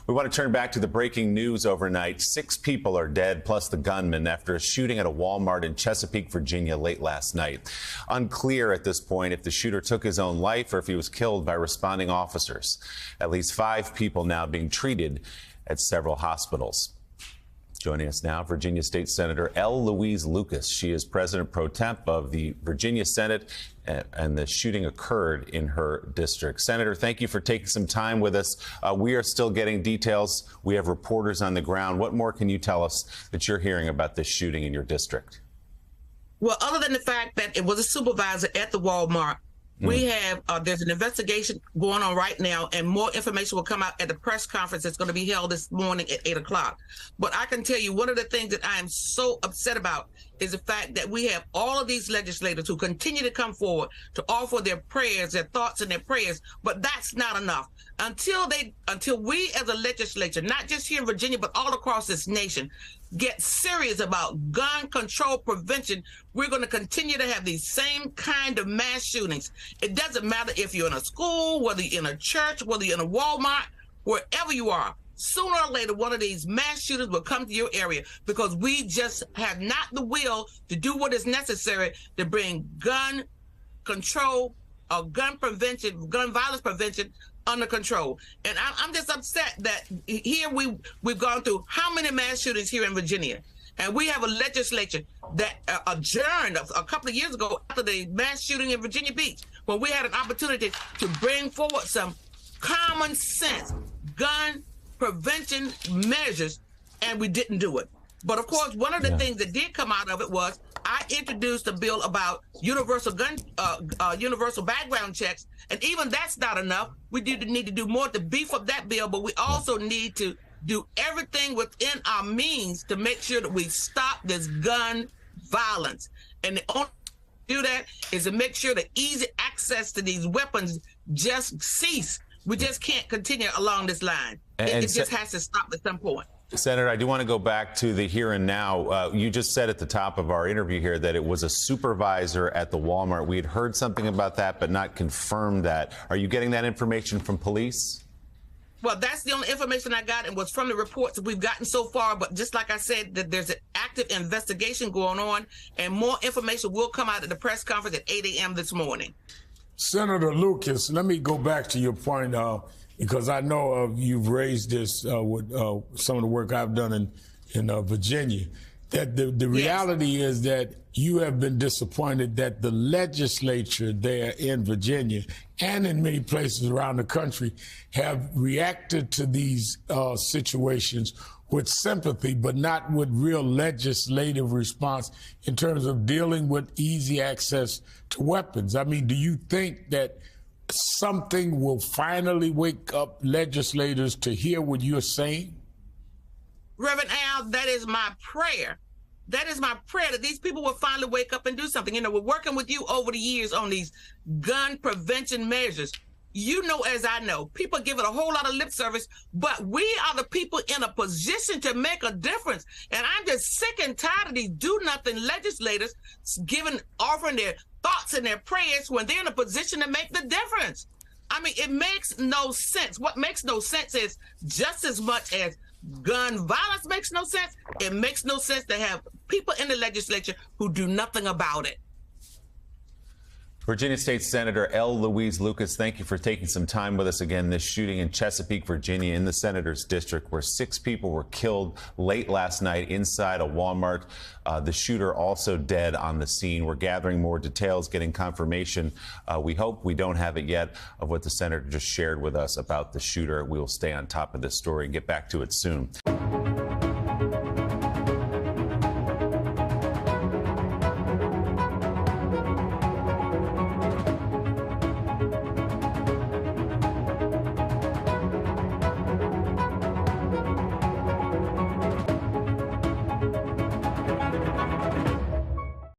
We want to turn back to the breaking news overnight. 6 people are dead, plus the gunman, after a shooting at a Walmart in Chesapeake, Virginia, late last night. Unclear at this point if the shooter took his own life or if he was killed by responding officers. At least 5 people now being treated at several hospitals. Joining us now, Virginia State Senator L. Louise Lucas. She is President Pro Temp of the Virginia Senate, and the shooting occurred in her district. Senator, thank you for taking some time with us. We are still getting details. We have reporters on the ground. What more can you tell us that you're hearing about this shooting in your district? Well, other than the fact that it was a supervisor at the Walmart, we have, there's an investigation going on right now, and more information will come out at the press conference that's going to be held this morning at 8 o'clock. But I can tell you, one of the things that I am so upset about is the fact that we have all of these legislators who continue to come forward to offer their prayers, their thoughts and their prayers, but that's not enough. Until we as a legislature, not just here in Virginia, but all across this nation, get serious about gun control prevention, we're going to continue to have these same kind of mass shootings. It doesn't matter if you're in a school, whether you're in a church, whether you're in a Walmart, wherever you are. Sooner or later, one of these mass shooters will come to your area because we just have not the will to do what is necessary to bring gun control or gun prevention, gun violence prevention under control. And I'm just upset that here we've gone through how many mass shootings here in Virginia, and we have a legislature that adjourned a couple of years ago after the mass shooting in Virginia Beach, when we had an opportunity to bring forward some common sense gun prevention measures, and we didn't do it. But of course, one of the things that did come out of it was I introduced a bill about universal background checks, and even that's not enough. We need to do more to beef up that bill, but we also need to do everything within our means to make sure that we stop this gun violence. And the only way to do that is to make sure that easy access to these weapons just cease. We just can't continue along this line. It just has to stop at some point. Senator, I do want to go back to the here and now. You just said at the top of our interview here that it was a supervisor at the Walmart. We had heard something about that, but not confirmed that. Are you getting that information from police? Well, that's the only information I got, and was from the reports that we've gotten so far. But just like I said, that there's an active investigation going on, and more information will come out at the press conference at 8 a.m. this morning. Senator Lucas, let me go back to your point, because I know you've raised this with some of the work I've done in Virginia, that the reality is that you have been disappointed that the legislature there in Virginia and in many places around the country have reacted to these situations with sympathy, but not with real legislative response in terms of dealing with easy access to weapons. I mean, do you think that something will finally wake up legislators to hear what you're saying? Reverend Al, that is my prayer. That is my prayer, that these people will finally wake up and do something. You know, we're working with you over the years on these gun prevention measures. You know, as I know, people give it a whole lot of lip service, but we are the people in a position to make a difference. And I'm just sick and tired of these do-nothing legislators offering their thoughts and their prayers when they're in a position to make the difference. I mean, it makes no sense. What makes no sense is just as much as gun violence makes no sense, it makes no sense to have people in the legislature who do nothing about it. Virginia State Senator L. Louise Lucas, thank you for taking some time with us again. This shooting in Chesapeake, Virginia, in the senator's district, where 6 people were killed late last night inside a Walmart. The shooter also dead on the scene. We're gathering more details, getting confirmation. We hope we don't have it yet of what the senator just shared with us about the shooter. We will stay on top of this story and get back to it soon.